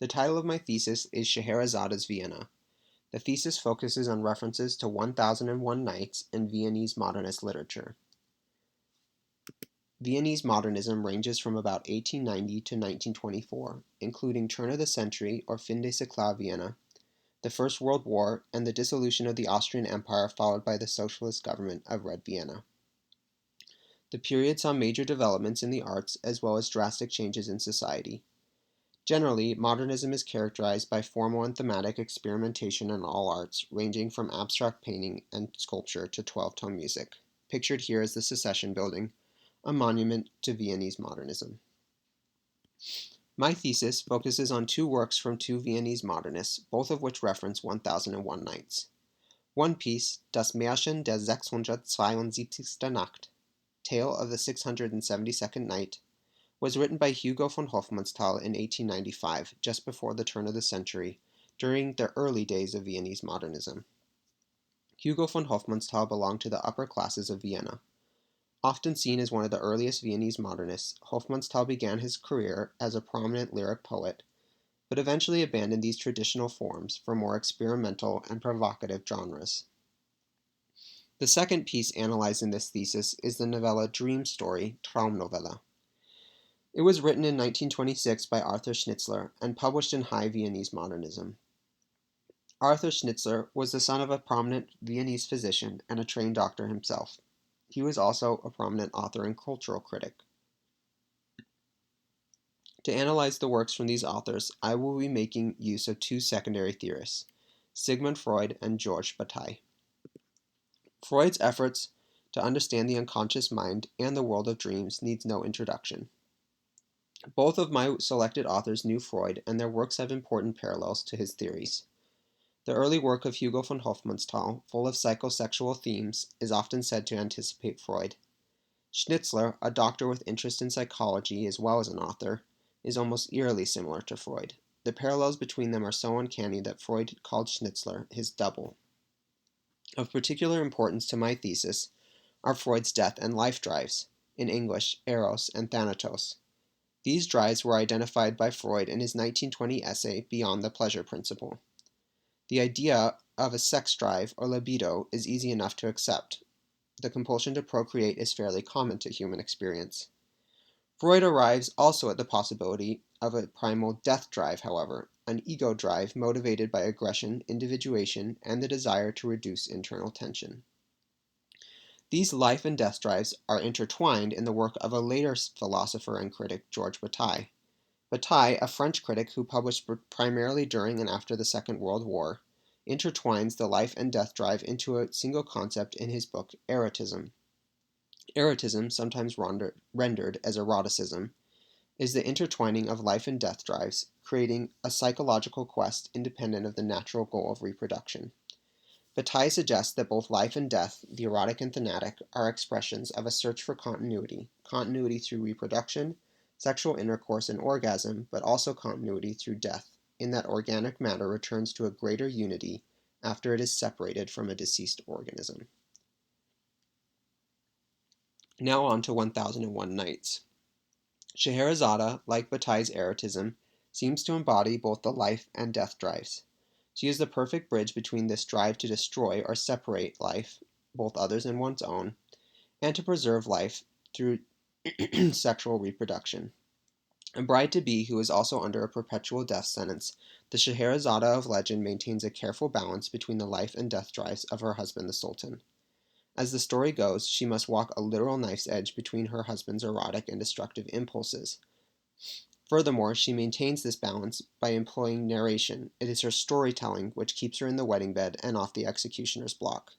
The title of my thesis is Scheherazade's Vienna. The thesis focuses on references to 1001 Nights in Viennese modernist literature. Viennese modernism ranges from about 1890 to 1924, including turn of the century or fin de siècle Vienna, the First World War, and the dissolution of the Austrian Empire followed by the socialist government of Red Vienna. The period saw major developments in the arts as well as drastic changes in society. Generally, modernism is characterized by formal and thematic experimentation in all arts, ranging from abstract painting and sculpture to 12-tone music. Pictured here is the Secession Building, a monument to Viennese modernism. My thesis focuses on two works from two Viennese modernists, both of which reference 1001 Nights. One piece, Das Märchen der 672. Nacht, Tale of the 672nd Night, was written by Hugo von Hofmannsthal in 1895, just before the turn of the century, during the early days of Viennese modernism. Hugo von Hofmannsthal belonged to the upper classes of Vienna. Often seen as one of the earliest Viennese modernists, Hofmannsthal began his career as a prominent lyric poet, but eventually abandoned these traditional forms for more experimental and provocative genres. The second piece analyzed in this thesis is the novella dream story, Traumnovelle. It was written in 1926 by Arthur Schnitzler and published in High Viennese Modernism. Arthur Schnitzler was the son of a prominent Viennese physician and a trained doctor himself. He was also a prominent author and cultural critic. To analyze the works from these authors, I will be making use of two secondary theorists, Sigmund Freud and Georges Bataille. Freud's efforts to understand the unconscious mind and the world of dreams needs no introduction. Both of my selected authors knew Freud, and their works have important parallels to his theories. The early work of Hugo von Hofmannsthal, full of psychosexual themes, is often said to anticipate Freud. Schnitzler, a doctor with interest in psychology as well as an author, is almost eerily similar to Freud. The parallels between them are so uncanny that Freud called Schnitzler his double. Of particular importance to my thesis are Freud's death and life drives, in English, Eros and Thanatos. These drives were identified by Freud in his 1920 essay, Beyond the Pleasure Principle. The idea of a sex drive, or libido, is easy enough to accept. The compulsion to procreate is fairly common to human experience. Freud arrives also at the possibility of a primal death drive, however, an ego drive motivated by aggression, individuation, and the desire to reduce internal tension. These life and death drives are intertwined in the work of a later philosopher and critic, Georges Bataille. Bataille, a French critic who published primarily during and after the Second World War, intertwines the life and death drive into a single concept in his book Erotism. Erotism, sometimes rendered as eroticism, is the intertwining of life and death drives, creating a psychological quest independent of the natural goal of reproduction. Bataille suggests that both life and death, the erotic and thanatic, are expressions of a search for continuity through reproduction, sexual intercourse, and orgasm, but also continuity through death, in that organic matter returns to a greater unity after it is separated from a deceased organism. Now on to 1001 Nights. Scheherazade, like Bataille's erotism, seems to embody both the life and death drives. She is the perfect bridge between this drive to destroy or separate life, both others and one's own, and to preserve life through sexual reproduction. A bride-to-be who is also under a perpetual death sentence, the Scheherazade of legend maintains a careful balance between the life and death drives of her husband the Sultan. As the story goes, she must walk a literal knife's edge between her husband's erotic and destructive impulses. Furthermore, she maintains this balance by employing narration. It is her storytelling which keeps her in the wedding bed and off the executioner's block.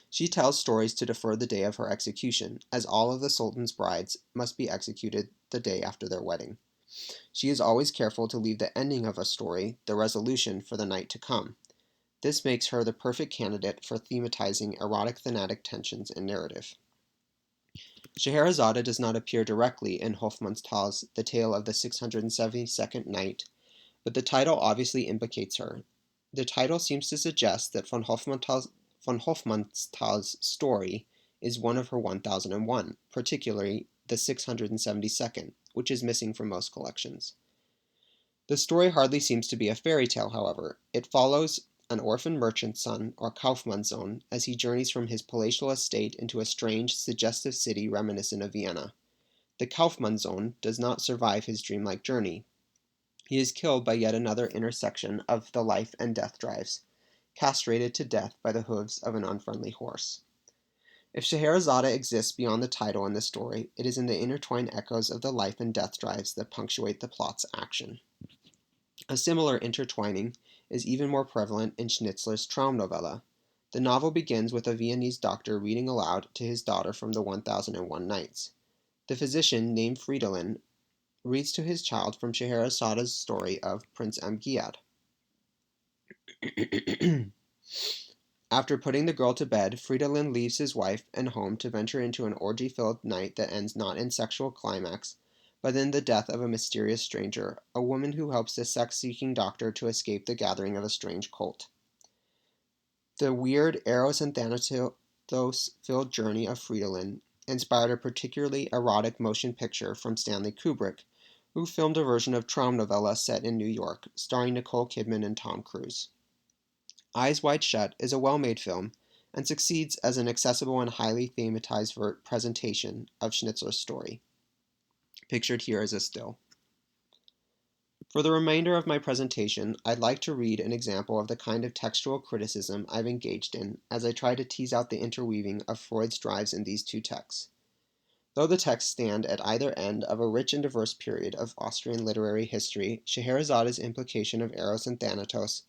She tells stories to defer the day of her execution, as all of the Sultan's brides must be executed the day after their wedding. She is always careful to leave the ending of a story, the resolution, for the night to come. This makes her the perfect candidate for thematizing erotic-thanatic tensions in narrative. Scheherazade does not appear directly in Hofmannsthal's The Tale of the 672nd Night, but the title obviously implicates her. The title seems to suggest that von Hofmannsthal's story is one of her 1001, particularly the 672nd, which is missing from most collections. The story hardly seems to be a fairy tale, however. It follows an orphan merchant's son, or Kaufmannssohn, as he journeys from his palatial estate into a strange, suggestive city reminiscent of Vienna. The Kaufmannssohn does not survive his dreamlike journey. He is killed by yet another intersection of the life and death drives, castrated to death by the hooves of an unfriendly horse. If Scheherazade exists beyond the title in the story, it is in the intertwined echoes of the life and death drives that punctuate the plot's action. A similar intertwining is even more prevalent in Schnitzler's Traumnovelle. The novel begins with a Viennese doctor reading aloud to his daughter from the 1001 Nights. The physician, named Fridolin, reads to his child from Scheherazade's story of Prince Amgiad. After putting the girl to bed, Fridolin leaves his wife and home to venture into an orgy-filled night that ends not in sexual climax, but in the death of a mysterious stranger, a woman who helps the sex-seeking doctor to escape the gathering of a strange cult. The weird Eros and Thanatos-filled journey of Fridolin inspired a particularly erotic motion picture from Stanley Kubrick, who filmed a version of Traumnovelle set in New York, starring Nicole Kidman and Tom Cruise. Eyes Wide Shut is a well-made film and succeeds as an accessible and highly thematized presentation of Schnitzler's story. Pictured here is a still. For the remainder of my presentation, I'd like to read an example of the kind of textual criticism I've engaged in as I try to tease out the interweaving of Freud's drives in these two texts. Though the texts stand at either end of a rich and diverse period of Austrian literary history, Scheherazade's implication of Eros and Thanatos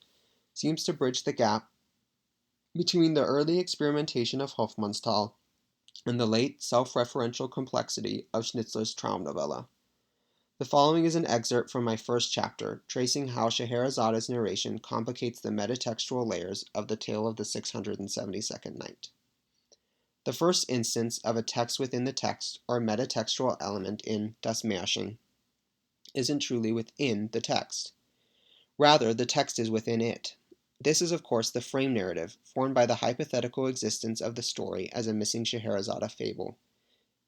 seems to bridge the gap between the early experimentation of Hofmannsthal and the late self-referential complexity of Schnitzler's Traumnovelle. The following is an excerpt from my first chapter, tracing how Scheherazade's narration complicates the metatextual layers of the tale of the 672nd Night. The first instance of a text within the text, or metatextual element in Das Märchen, isn't truly within the text. Rather, the text is within it. This is, of course, the frame narrative, formed by the hypothetical existence of the story as a missing Scheherazade fable.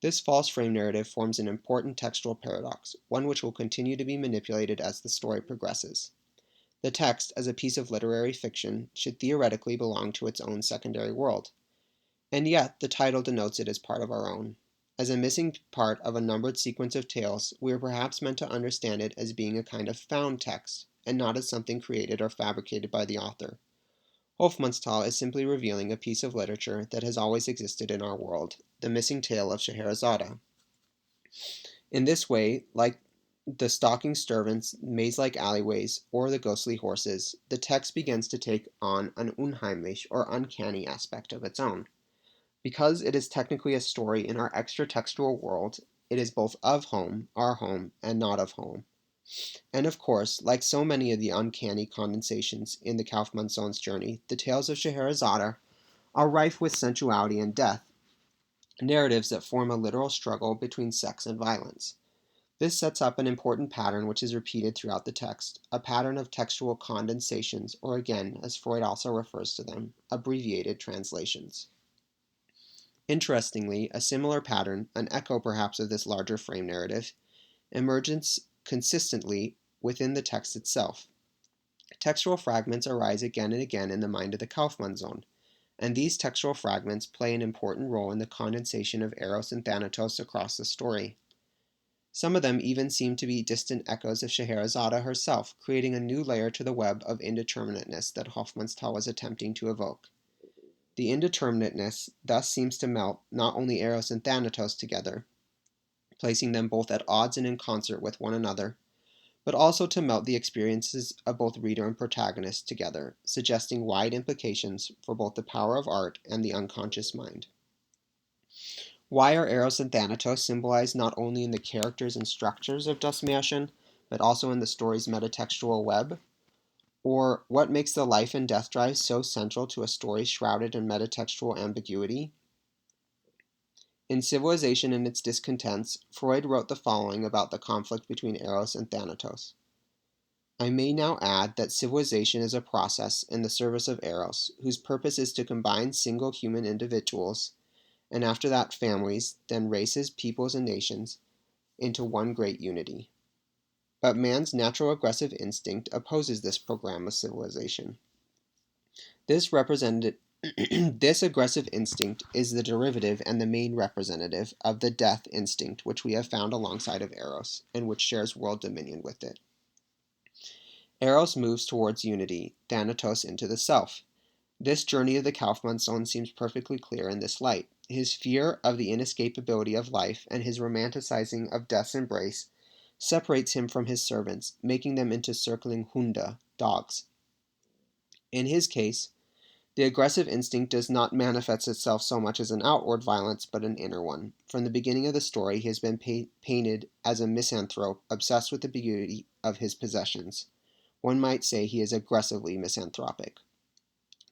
This false frame narrative forms an important textual paradox, one which will continue to be manipulated as the story progresses. The text, as a piece of literary fiction, should theoretically belong to its own secondary world. And yet, the title denotes it as part of our own. As a missing part of a numbered sequence of tales, we are perhaps meant to understand it as being a kind of found text, and not as something created or fabricated by the author. Hofmannsthal is simply revealing a piece of literature that has always existed in our world, the missing tale of Scheherazade. In this way, like the stalking servants, maze-like alleyways, or the ghostly horses, the text begins to take on an unheimlich, or uncanny aspect of its own. Because it is technically a story in our extra-textual world, it is both of home, our home, and not of home. And of course, like so many of the uncanny condensations in the Kaufmannssohn's journey, the tales of Scheherazade are rife with sensuality and death, narratives that form a literal struggle between sex and violence. This sets up an important pattern which is repeated throughout the text, a pattern of textual condensations, or again, as Freud also refers to them, abbreviated translations. Interestingly, a similar pattern, an echo perhaps of this larger frame narrative, emerges consistently within the text itself. Textual fragments arise again and again in the mind of the Kaufmannssohn, and these textual fragments play an important role in the condensation of Eros and Thanatos across the story. Some of them even seem to be distant echoes of Scheherazade herself, creating a new layer to the web of indeterminateness that Hofmannsthal was attempting to evoke. The indeterminateness thus seems to melt not only Eros and Thanatos together, placing them both at odds and in concert with one another, but also to melt the experiences of both reader and protagonist together, suggesting wide implications for both the power of art and the unconscious mind. Why are Eros and Thanatos symbolized not only in the characters and structures of Das Märchen, but also in the story's metatextual web? Or what makes the life and death drive so central to a story shrouded in metatextual ambiguity? In Civilization and Its Discontents, Freud wrote the following about the conflict between Eros and Thanatos. I may now add that civilization is a process in the service of Eros, whose purpose is to combine single human individuals, and after that families, then races, peoples, and nations, into one great unity. but man's natural aggressive instinct opposes this program of civilization. This aggressive instinct is the derivative and the main representative of the death instinct which we have found alongside of Eros, and which shares world dominion with it. Eros moves towards unity, Thanatos into the self. This journey of the Kaufmannssohn seems perfectly clear in this light. His fear of the inescapability of life and his romanticizing of death's embrace separates him from his servants, making them into circling Hunde, dogs. In his case, the aggressive instinct does not manifest itself so much as an outward violence, but an inner one. From the beginning of the story, he has been painted as a misanthrope, obsessed with the beauty of his possessions. One might say he is aggressively misanthropic.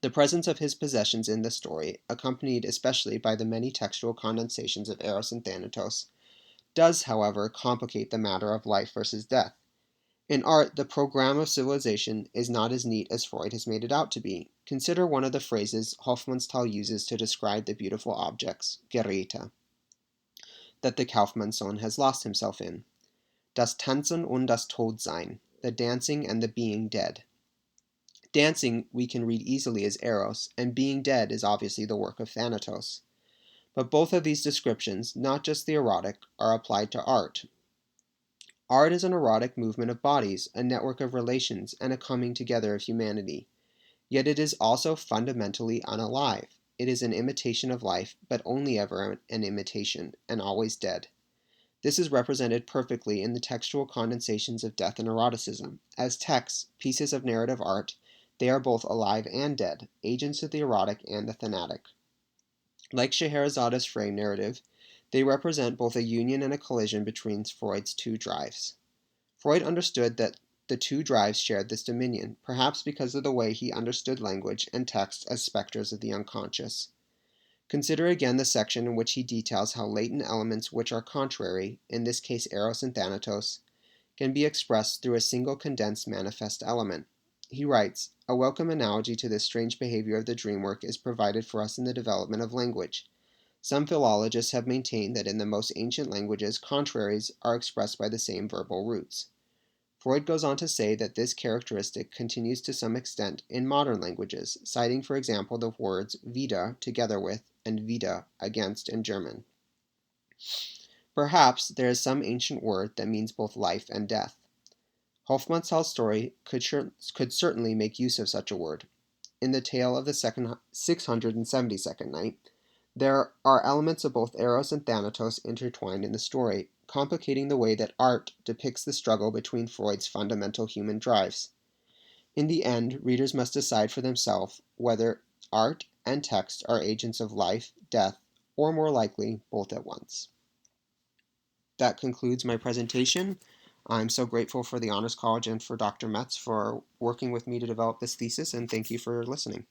The presence of his possessions in the story, accompanied especially by the many textual condensations of Eros and Thanatos, does, however, complicate the matter of life versus death. In art, the program of civilization is not as neat as Freud has made it out to be. Consider one of the phrases Hofmannsthal uses to describe the beautiful objects, Geräte, that the Kaufmannssohn has lost himself in. Das Tanzen und das Todsein, the dancing and the being dead. Dancing we can read easily as Eros, and being dead is obviously the work of Thanatos. But both of these descriptions, not just the erotic, are applied to art. Art is an erotic movement of bodies, a network of relations, and a coming together of humanity. Yet it is also fundamentally unalive. It is an imitation of life, but only ever an imitation, and always dead. This is represented perfectly in the textual condensations of death and eroticism. As texts, pieces of narrative art, they are both alive and dead, agents of the erotic and the thanatic. Like Scheherazade's frame narrative, they represent both a union and a collision between Freud's two drives. Freud understood that the two drives shared this dominion, perhaps because of the way he understood language and text as specters of the unconscious. Consider again the section in which he details how latent elements which are contrary, in this case Eros and Thanatos, can be expressed through a single condensed manifest element. He writes, "A welcome analogy to this strange behavior of the dream work is provided for us in the development of language. Some philologists have maintained that in the most ancient languages, contraries are expressed by the same verbal roots. Freud goes on to say that this characteristic continues to some extent in modern languages, citing for example the words wieder together with and wieder against in German. Perhaps there is some ancient word that means both life and death. Hofmannsthal's story could certainly make use of such a word. In the tale of the 672nd night, there are elements of both Eros and Thanatos intertwined in the story, complicating the way that art depicts the struggle between Freud's fundamental human drives. In the end, readers must decide for themselves whether art and text are agents of life, death, or more likely, both at once." That concludes my presentation. I'm so grateful for the Honors College and for Dr. Metz for working with me to develop this thesis, and thank you for listening.